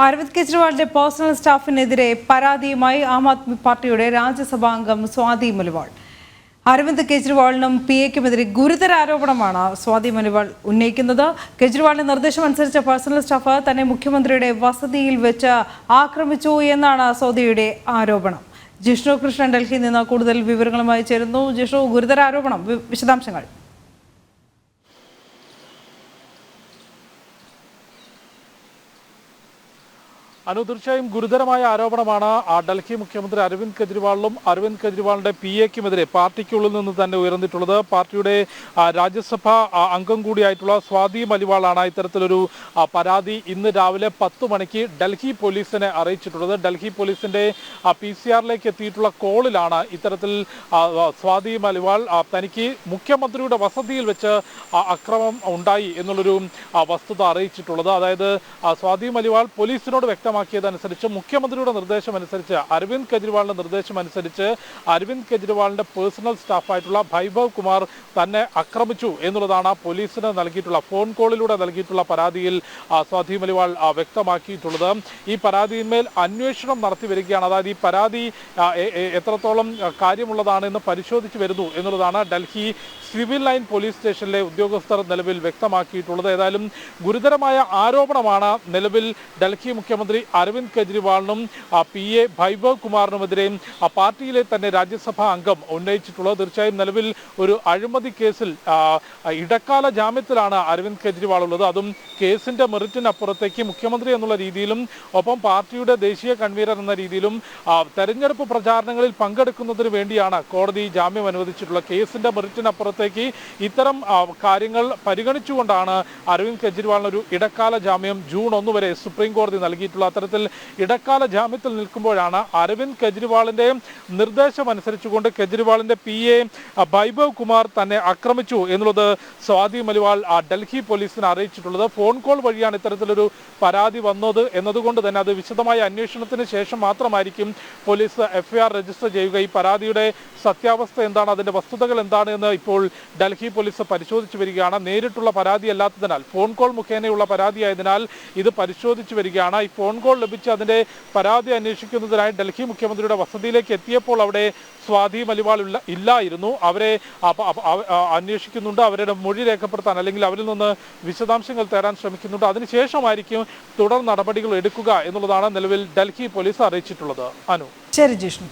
അരവിന്ദ് കെജ്രിവാളിന്റെ പേഴ്സണൽ സ്റ്റാഫിനെതിരെ പരാതിയുമായി ആം ആദ്മി പാർട്ടിയുടെ രാജ്യസഭാ അംഗം സ്വാതി മലിവാൾ. അരവിന്ദ് കെജ്രിവാളിനും PAക്കുമെതിരെ ഗുരുതര ആരോപണമാണ് സ്വാതി മലിവാൾ ഉന്നയിക്കുന്നത്. കെജ്രിവാളിന്റെ നിർദ്ദേശമനുസരിച്ച് പേഴ്സണൽ സ്റ്റാഫ് തന്നെ മുഖ്യമന്ത്രിയുടെ വസതിയിൽ വെച്ച് ആക്രമിച്ചു എന്നാണ് സ്വാതിയുടെ ആരോപണം. ജിഷ്ണു കൃഷ്ണൻ ഡൽഹിയിൽ നിന്ന് കൂടുതൽ വിവരങ്ങളുമായി ചേരുന്നു. ജിഷ്ണു, ഗുരുതര ആരോപണം, വിശദാംശങ്ങൾ. തീർച്ചയായും ഗുരുതരമായ ആരോപണമാണ് ഡൽഹി മുഖ്യമന്ത്രി അരവിന്ദ് കെജ്രിവാളിനും അരവിന്ദ് കെജ്രിവാളിന്റെ PAക്കുമെതിരെ പാർട്ടിക്കുള്ളിൽ നിന്ന് തന്നെ ഉയർന്നിട്ടുള്ളത്. പാർട്ടിയുടെ രാജ്യസഭാ അംഗം കൂടിയായിട്ടുള്ള സ്വാതി മലിവാളാണ് ഇത്തരത്തിലൊരു പരാതി രാവിലെ 10 മണിക്ക് ഡൽഹി പോലീസിനെ അറിയിച്ചിട്ടുള്ളത്. ഡൽഹി പോലീസിന്റെ PCR എത്തിയിട്ടുള്ള കോളിലാണ് ഇത്തരത്തിൽ സ്വാതി മലിവാൾ തനിക്ക് മുഖ്യമന്ത്രിയുടെ വസതിയിൽ വെച്ച് അക്രമം ഉണ്ടായി എന്നുള്ളൊരു വസ്തുത അറിയിച്ചിട്ടുള്ളത്. അതായത് സ്വാതി മലിവാൾ പോലീസിനോട് വ്യക്തമാക്കിയതനുസരിച്ച് മുഖ്യമന്ത്രിയുടെ നിർദ്ദേശമനുസരിച്ച് അരവിന്ദ് കെജ്രിവാളിന്റെ നിർദ്ദേശമനുസരിച്ച് അരവിന്ദ് കെജ്രിവാളിന്റെ പേഴ്സണൽ സ്റ്റാഫായിട്ടുള്ള വൈഭവ് കുമാർ തന്നെ ആക്രമിച്ചു എന്നുള്ളതാണ് പോലീസിന് നൽകിയിട്ടുള്ള ഫോൺ കോളിലൂടെ നൽകിയിട്ടുള്ള പരാതിയിൽ സ്വാതി മലിവാൾ വ്യക്തമാക്കിയിട്ടുള്ളത്. ഈ പരാതിയിന്മേൽ അന്വേഷണം നടത്തി വരികയാണ്. അതായത് ഈ പരാതി എത്രത്തോളം കാര്യമുള്ളതാണ് എന്ന് പരിശോധിച്ച് വരുന്നു എന്നുള്ളതാണ് ഡൽഹി സിവിൽ ലൈൻ പോലീസ് സ്റ്റേഷനിലെ ഉദ്യോഗസ്ഥർ നിലവിൽ വ്യക്തമാക്കിയിട്ടുള്ളത്. ഏതായാലും ഗുരുതരമായ ആരോപണമാണ് നിലവിൽ ഡൽഹി മുഖ്യമന്ത്രി അരവിന്ദ് കെജ്രിവാളിനും PA വൈഭവ് കുമാറിനുമെതിരെയും പാർട്ടിയിലെ തന്നെ രാജ്യസഭാ അംഗം ഉന്നയിച്ചിട്ടുള്ളത്. തീർച്ചയായും നിലവിൽ ഒരു അഴിമതി കേസിൽ ഇടക്കാല ജാമ്യത്തിലാണ് അരവിന്ദ് കെജ്രിവാൾ ഉള്ളത്. അതും കേസിന്റെ മെറിറ്റിനപ്പുറത്തേക്ക് മുഖ്യമന്ത്രി എന്നുള്ള രീതിയിലും ഒപ്പം പാർട്ടിയുടെ ദേശീയ കൺവീനർ എന്ന രീതിയിലും തെരഞ്ഞെടുപ്പ് പ്രചാരണങ്ങളിൽ പങ്കെടുക്കുന്നതിന് വേണ്ടിയാണ് കോടതി ജാമ്യം അനുവദിച്ചിട്ടുള്ളത്. കേസിന്റെ മെറിറ്റിനപ്പുറത്തേക്ക് ഇത്തരം കാര്യങ്ങൾ പരിഗണിച്ചുകൊണ്ടാണ് അരവിന്ദ് കെജ്രിവാളിന് ഒരു ഇടക്കാല ജാമ്യം ജൂൺ 1 വരെ സുപ്രീം കോടതി നൽകിയിട്ടുള്ള. അത്തരത്തിൽ ഇടക്കാല ജാമ്യത്തിൽ നിൽക്കുമ്പോഴാണ് അരവിന്ദ് കെജ്രിവാളിന്റെ നിർദ്ദേശം അനുസരിച്ചുകൊണ്ട് കെജ്രിവാളിന്റെ PA വൈഭവ് കുമാർ തന്നെ ആക്രമിച്ചു എന്നുള്ളത് സ്വാതി മലിവാൾ ഡൽഹി പോലീസിനെ അറിയിച്ചിട്ടുള്ളത്. ഫോൺ കോൾ വഴിയാണ് ഇത്തരത്തിലൊരു പരാതി വന്നത് എന്നതുകൊണ്ട് തന്നെ അത് വിശദമായ അന്വേഷണത്തിന് ശേഷം മാത്രമായിരിക്കും പോലീസ് FIR രജിസ്റ്റർ ചെയ്യുക. ഈ പരാതിയുടെ സത്യാവസ്ഥ എന്താണ്, അതിന്റെ വസ്തുതകൾ എന്താണ് എന്ന് ഇപ്പോൾ ഡൽഹി പോലീസ് പരിശോധിച്ചു വരികയാണ്. നേരിട്ടുള്ള പരാതി അല്ലാത്തതിനാൽ ഫോൺ കോൾ മുഖേനയുള്ള പരാതിയായതിനാൽ ഇത് പരിശോധിച്ചു വരികയാണ്. ഈ ഫോൺ കോൾ ലഭിച്ച് അതിന്റെ പരാതി അന്വേഷിക്കുന്നതിനായി ഡൽഹി മുഖ്യമന്ത്രിയുടെ വസതിയിലേക്ക് എത്തിയപ്പോൾ അവിടെ സ്വാതി മലിവാൾ ഇല്ലായിരുന്നു. അവരെ അന്വേഷിക്കുന്നുണ്ട്, അവരുടെ മൊഴി രേഖപ്പെടുത്താൻ അല്ലെങ്കിൽ അവരിൽ നിന്ന് വിശദാംശങ്ങൾ തേടാൻ ശ്രമിക്കുന്നുണ്ട്. അതിനുശേഷമായിരിക്കും തുടർ നടപടികൾ എടുക്കുക എന്നുള്ളതാണ് നിലവിൽ ഡൽഹി പോലീസ് അറിയിച്ചിട്ടുള്ളത്. അനു. ശരി ജിഷ്ണു.